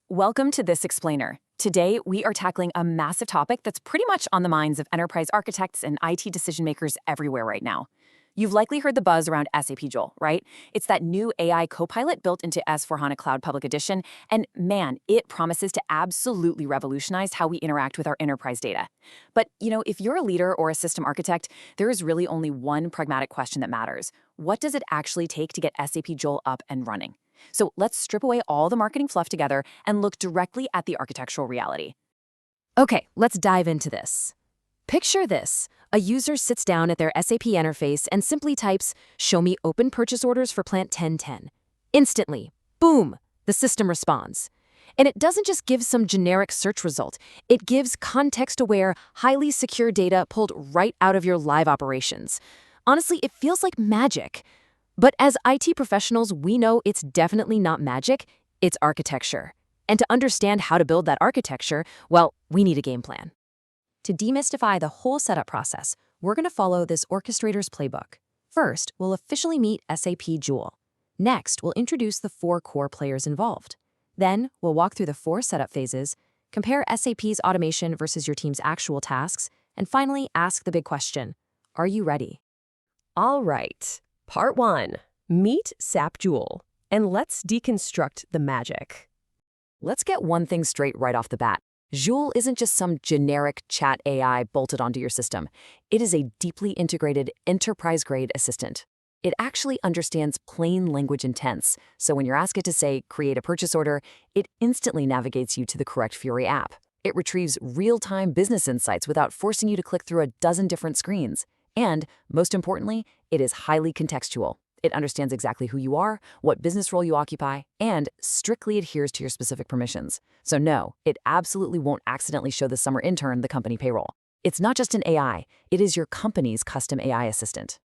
Welcome to This Explainer. Today, we are tackling a massive topic that's pretty much on the minds of enterprise architects and IT decision makers everywhere right now. You've likely heard the buzz around SAP Joule, right? It's that new AI Copilot built into S/4HANA Cloud Public Edition, and man, it promises to absolutely revolutionize how we interact with our enterprise data. But, if you're a leader or a system architect, there is really only one pragmatic question that matters. What does it actually take to get SAP Joule up and running? So let's strip away all the marketing fluff together and look directly at the architectural reality. Okay, let's dive into this. Picture this. A user sits down at their SAP interface and simply types, "Show me open purchase orders for plant 1010." Instantly, boom, the system responds. And it doesn't just give some generic search result. It gives context-aware, highly secure data pulled right out of your live operations. Honestly, it feels like magic. But as IT professionals, we know it's definitely not magic, it's architecture. And to understand how to build that architecture, well, we need a game plan. To demystify the whole setup process, we're going to follow this orchestrator's playbook. First, we'll officially meet SAP Joule. Next, we'll introduce the 4 core players involved. Then, we'll walk through the 4 setup phases, compare SAP's automation versus your team's actual tasks, and finally ask the big question, are you ready? All right. Part 1. Meet SAP Joule, and let's deconstruct the magic. Let's get one thing straight right off the bat. Joule isn't just some generic chat AI bolted onto your system. It is a deeply integrated, enterprise-grade assistant. It actually understands plain language intents, so when you're asked it to say, create a purchase order, it instantly navigates you to the correct Fiori app. It retrieves real-time business insights without forcing you to click through a dozen different screens. And, most importantly, it is highly contextual. It understands exactly who you are, what business role you occupy, and strictly adheres to your specific permissions. So no, it absolutely won't accidentally show the summer intern the company payroll. It's not just an AI, it is your company's custom AI assistant.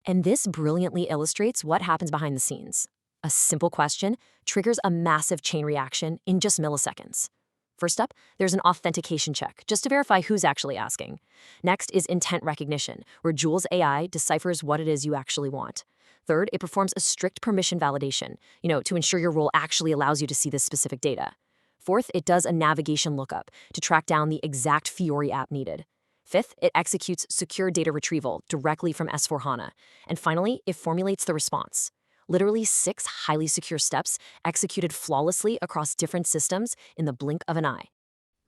And this brilliantly illustrates what happens behind the scenes. A simple question triggers a massive chain reaction in just milliseconds. First up, there's an authentication check, just to verify who's actually asking. Next is intent recognition, where Joule's AI deciphers what it is you actually want. Third, it performs a strict permission validation, to ensure your role actually allows you to see this specific data. Fourth, it does a navigation lookup to track down the exact Fiori app needed. Fifth, it executes secure data retrieval directly from S/4HANA. And finally, it formulates the response. Literally 6 highly secure steps executed flawlessly across different systems in the blink of an eye.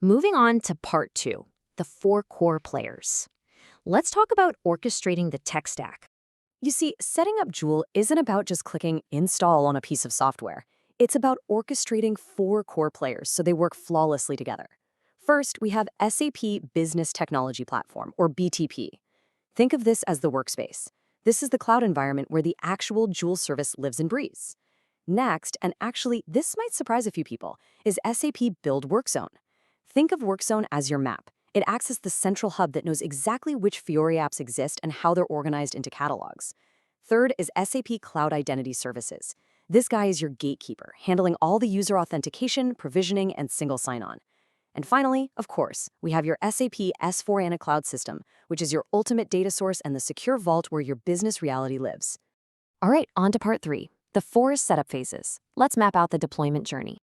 Moving on to part 2, the 4 core players. Let's talk about orchestrating the tech stack. You see, setting up Joule isn't about just clicking install on a piece of software. It's about orchestrating 4 core players so they work flawlessly together. First, we have SAP Business Technology Platform, or BTP. Think of this as the workspace. This is the cloud environment where the actual Joule service lives and breathes. Next, and actually this might surprise a few people, is SAP Build Work Zone. Think of Work Zone as your map. It acts as the central hub that knows exactly which Fiori apps exist and how they're organized into catalogs. Third is SAP Cloud Identity Services. This guy is your gatekeeper, handling all the user authentication, provisioning, and single sign-on. And finally, of course, we have your SAP S/4HANA Cloud System, which is your ultimate data source and the secure vault where your business reality lives. All right, on to part 3, the 4 setup phases. Let's map out the deployment journey.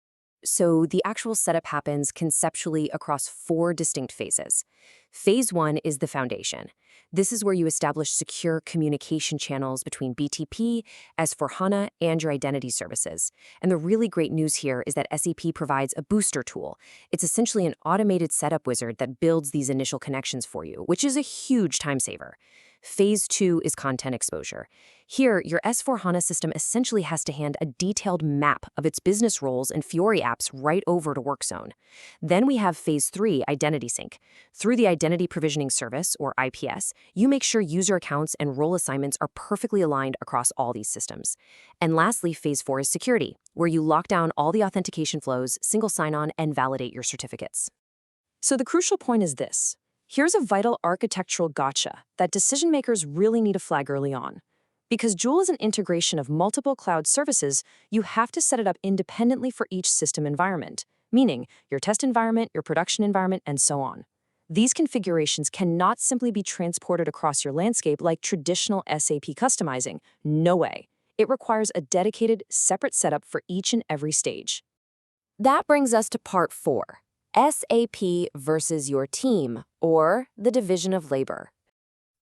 So the actual setup happens conceptually across 4 distinct phases. Phase 1 is the foundation. This is where you establish secure communication channels between BTP, S/4HANA, and your identity services. And the really great news here is that SAP provides a booster tool. It's essentially an automated setup wizard that builds these initial connections for you, which is a huge time saver. Phase 2 is content exposure. Here, your S/4HANA system essentially has to hand a detailed map of its business roles and Fiori apps right over to Work Zone. Then we have Phase 3, Identity Sync. Through the Identity Provisioning Service, or IPS, you make sure user accounts and role assignments are perfectly aligned across all these systems. And lastly, Phase 4 is Security, where you lock down all the authentication flows, single sign-on, and validate your certificates. So the crucial point is this. Here's a vital architectural gotcha that decision makers really need to flag early on. Because Joule is an integration of multiple cloud services, you have to set it up independently for each system environment, meaning your test environment, your production environment, and so on. These configurations cannot simply be transported across your landscape like traditional SAP customizing. No way. It requires a dedicated, separate setup for each and every stage. That brings us to part 4, SAP versus your team, or the division of labor.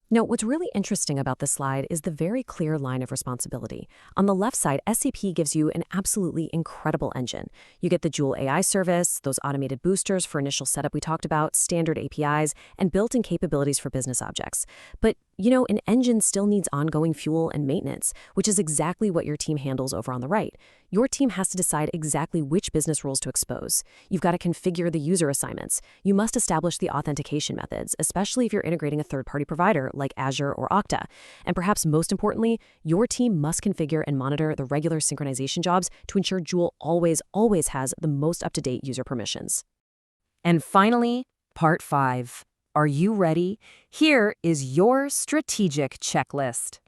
Now, what's really interesting about this slide is the very clear line of responsibility. On the left side, SAP gives you an absolutely incredible engine. You get the Joule AI service, those automated boosters for initial setup we talked about, standard APIs, and built-in capabilities for business objects. But, an engine still needs ongoing fuel and maintenance, which is exactly what your team handles over on the right. Your team has to decide exactly which business rules to expose. You've got to configure the user assignments. You must establish the authentication methods, especially if you're integrating a third-party provider like Azure or Okta. And perhaps most importantly, your team must configure and monitor the regular synchronization jobs to ensure Joule always has the most up-to-date user permissions. And finally, part 5. Are you ready? Here is your strategic checklist.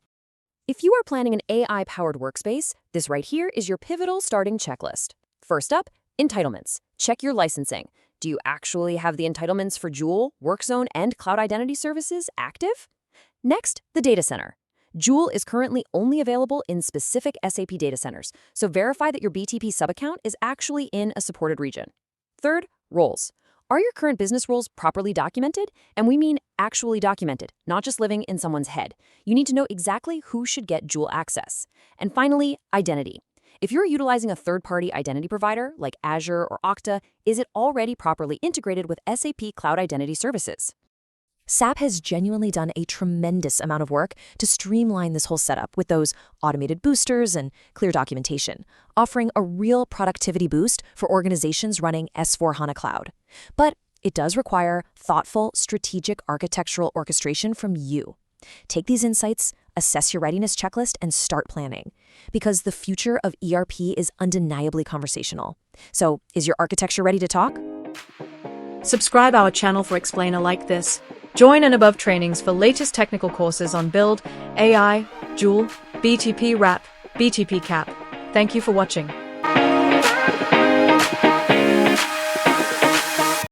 If you are planning an AI-powered workspace, this right here is your pivotal starting checklist. First up, entitlements. Check your licensing. Do you actually have the entitlements for Joule, Work Zone, and Cloud Identity Services active? Next, the data center. Joule is currently only available in specific SAP data centers, so verify that your BTP subaccount is actually in a supported region. Third, roles. Are your current business roles properly documented? And we mean actually documented, not just living in someone's head. You need to know exactly who should get Joule access. And finally, identity. If you're utilizing a third-party identity provider like Azure or Okta, is it already properly integrated with SAP Cloud Identity Services? SAP has genuinely done a tremendous amount of work to streamline this whole setup with those automated boosters and clear documentation, offering a real productivity boost for organizations running S/4HANA Cloud. But it does require thoughtful, strategic architectural orchestration from you. Take these insights, assess your readiness checklist, and start planning. Because the future of ERP is undeniably conversational. So, is your architecture ready to talk? Subscribe our channel for explainer like this. Join Anubhav trainings for latest technical courses on Build, AI, Joule, BTP Wrap, BTP Cap. Thank you for watching.